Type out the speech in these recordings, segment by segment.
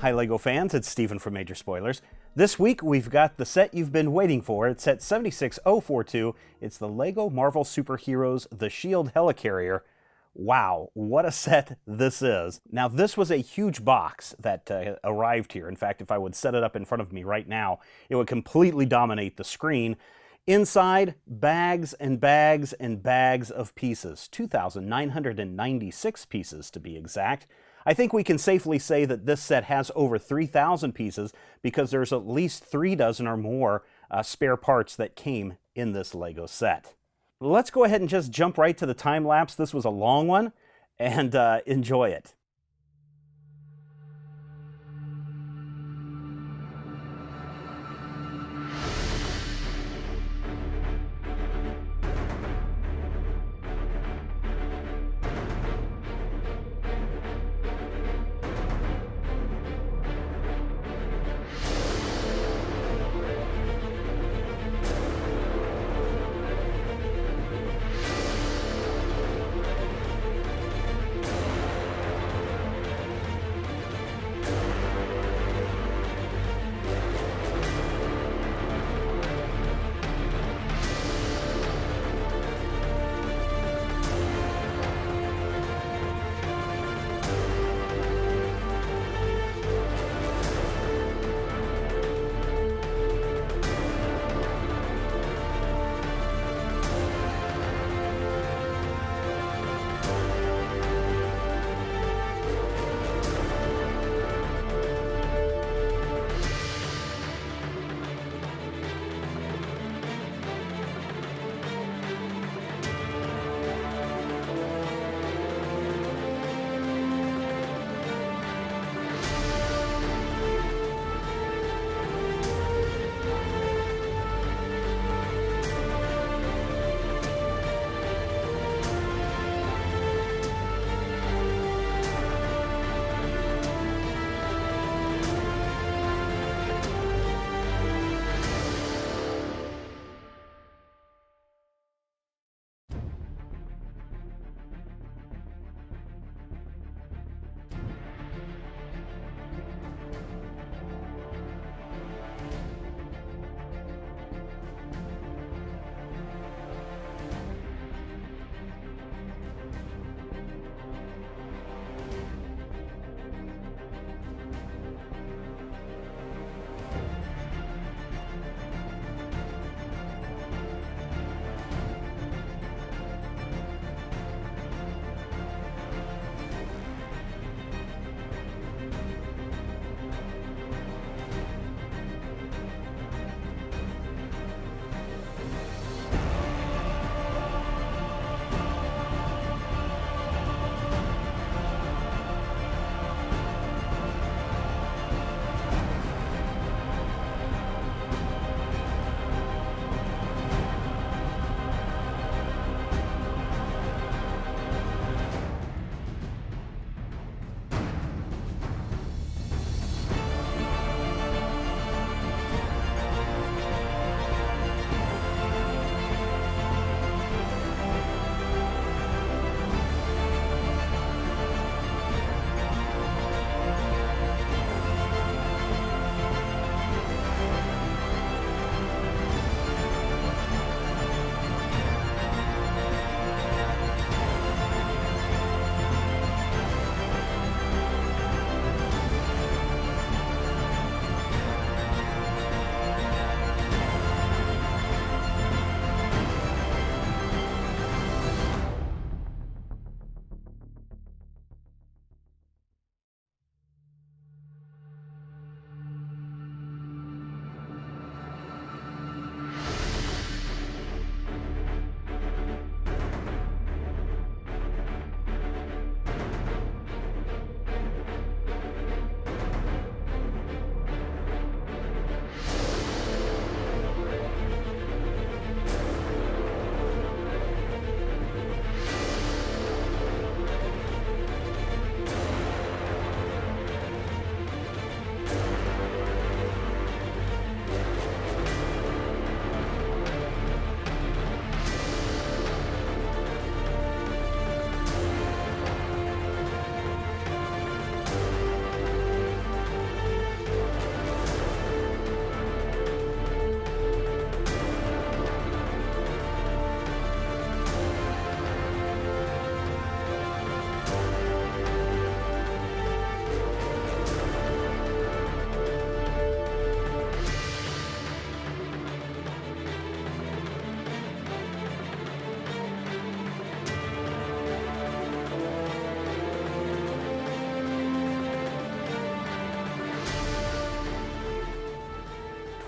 Hi LEGO fans, it's Stephen from Major Spoilers. This week we've got the set you've been waiting for. It's set 76042. It's the LEGO Marvel Superheroes The S.H.I.E.L.D. Helicarrier. Wow, what a set this is. Now this was a huge box that arrived here. In fact, if I would set it up in front of me right now, it would completely dominate the screen. Inside, bags and bags and bags of pieces. 2,996 pieces to be exact. I think we can safely say that this set has over 3,000 pieces because there's at least 3 dozen or more spare parts that came in this LEGO set. Let's go ahead and just jump right to the time lapse. This was a long one, and enjoy it.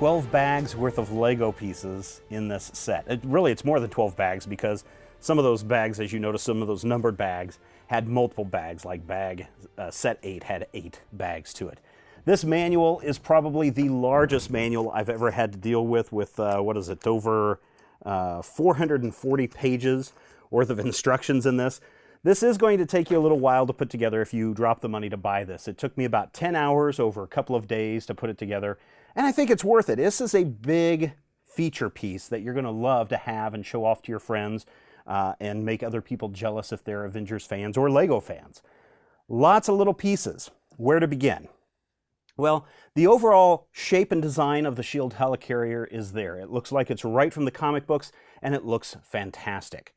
12 bags worth of Lego pieces in this set. It's more than 12 bags because some of those bags, as you notice, some of those numbered bags had multiple bags, like set 8 had 8 bags to it. This manual is probably the largest manual I've ever had to deal with what is it, over 440 pages worth of instructions in this. This is going to take you a little while to put together if you drop the money to buy this. It took me about 10 hours over a couple of days to put it together, and I think it's worth it. This is a big feature piece that you're going to love to have and show off to your friends and make other people jealous if they're Avengers fans or Lego fans. Lots of little pieces. Where to begin? Well, the overall shape and design of the S.H.I.E.L.D. Helicarrier is there. It looks like it's right from the comic books, and it looks fantastic.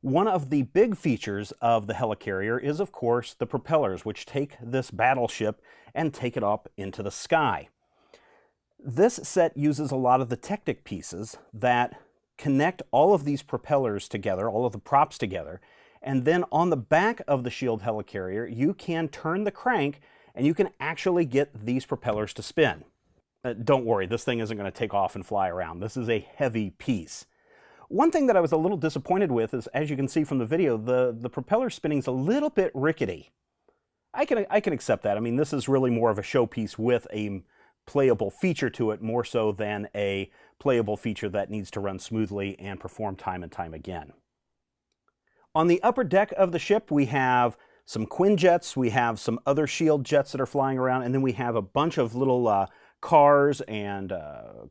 One of the big features of the Helicarrier is, of course, the propellers, which take this battleship and take it up into the sky. This set uses a lot of the Technic pieces that connect all of these propellers together, all of the props together, and then on the back of the S.H.I.E.L.D. Helicarrier, you can turn the crank and you can actually get these propellers to spin. Don't worry, this thing isn't going to take off and fly around. This is a heavy piece. One thing that I was a little disappointed with is, as you can see from the video, the propeller spinning's a little bit rickety. I can accept that. I mean, this is really more of a showpiece with a playable feature to it, more so than a playable feature that needs to run smoothly and perform time and time again. On the upper deck of the ship, we have some Quinjets, we have some other S.H.I.E.L.D. jets that are flying around, and then we have a bunch of little cars and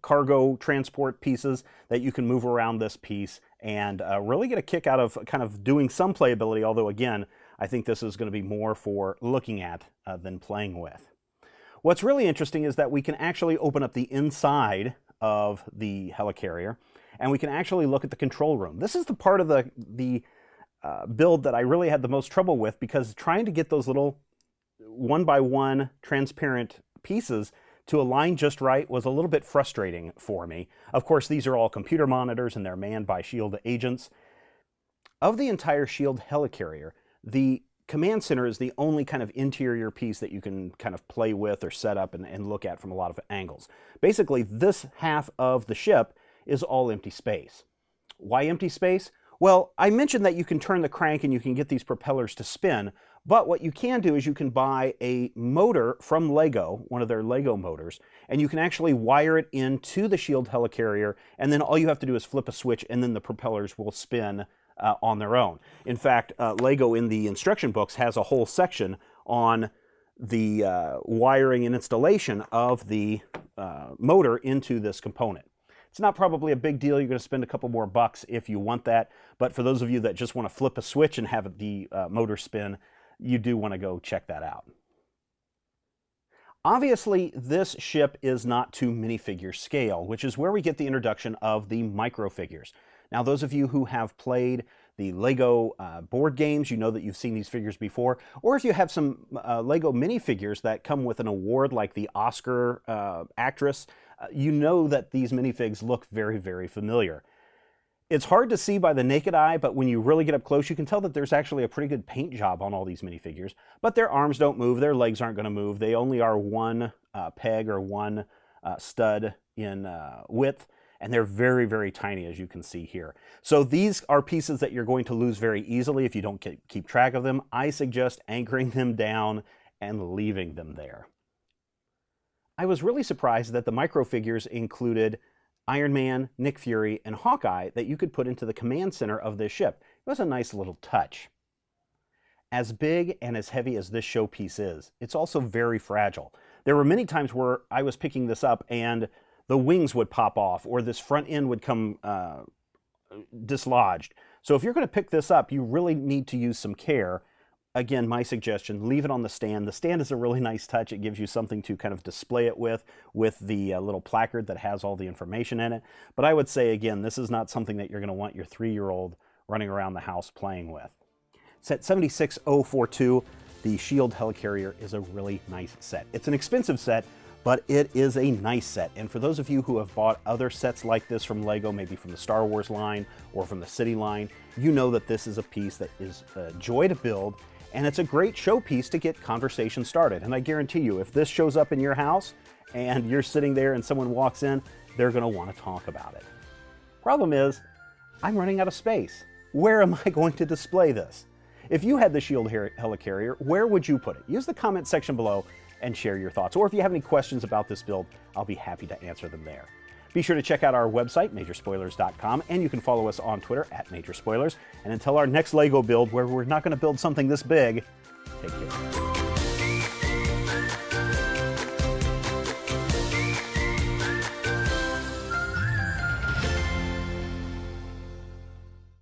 cargo transport pieces that you can move around this piece and really get a kick out of kind of doing some playability, although again, I think this is going to be more for looking at than playing with. What's really interesting is that we can actually open up the inside of the Helicarrier and we can actually look at the control room. This is the part of the build that I really had the most trouble with, because trying to get those little one-by-one transparent pieces to align just right was a little bit frustrating for me. Of course, these are all computer monitors and they're manned by S.H.I.E.L.D. agents. Of the entire S.H.I.E.L.D. Helicarrier, the command center is the only kind of interior piece that you can kind of play with or set up and look at from a lot of angles. Basically, this half of the ship is all empty space. Why empty space? Well, I mentioned that you can turn the crank and you can get these propellers to spin, but what you can do is you can buy a motor from Lego, one of their Lego motors, and you can actually wire it into the S.H.I.E.L.D. Helicarrier, and then all you have to do is flip a switch and then the propellers will spin on their own. In fact, Lego in the instruction books has a whole section on the wiring and installation of the motor into this component. It's not probably a big deal. You're going to spend a couple more bucks if you want that. But for those of you that just want to flip a switch and have the motor spin, you do want to go check that out. Obviously, this ship is not to minifigure scale, which is where we get the introduction of the microfigures. Now, those of you who have played the Lego board games, you know that you've seen these figures before. Or if you have some Lego minifigures that come with an award like the Oscar actress, you know that these minifigs look very, very familiar. It's hard to see by the naked eye, but when you really get up close, you can tell that there's actually a pretty good paint job on all these minifigures. But their arms don't move, their legs aren't going to move. They only are one peg or one stud in width, and they're very, very tiny, as you can see here. So these are pieces that you're going to lose very easily if you don't keep track of them. I suggest anchoring them down and leaving them there. I was really surprised that the microfigures included Iron Man, Nick Fury, and Hawkeye that you could put into the command center of this ship. It was a nice little touch. As big and as heavy as this showpiece is, it's also very fragile. There were many times where I was picking this up and the wings would pop off or this front end would come dislodged. So if you're going to pick this up, you really need to use some care. Again, my suggestion, leave it on the stand. The stand is a really nice touch. It gives you something to kind of display it with the little placard that has all the information in it. But I would say, again, this is not something that you're going to want your 3-year-old running around the house playing with. Set 76042, the S.H.I.E.L.D. Helicarrier, is a really nice set. It's an expensive set, but it is a nice set. And for those of you who have bought other sets like this from Lego, maybe from the Star Wars line or from the City line, you know that this is a piece that is a joy to build. And it's a great showpiece to get conversation started. And I guarantee you, if this shows up in your house and you're sitting there and someone walks in, they're going to want to talk about it. Problem is, I'm running out of space. Where am I going to display this? If you had the S.H.I.E.L.D. Helicarrier, where would you put it? Use the comment section below and share your thoughts. Or if you have any questions about this build, I'll be happy to answer them there. Be sure to check out our website, majorspoilers.com, and you can follow us on Twitter @MajorSpoilers. And until our next LEGO build, where we're not going to build something this big, take care.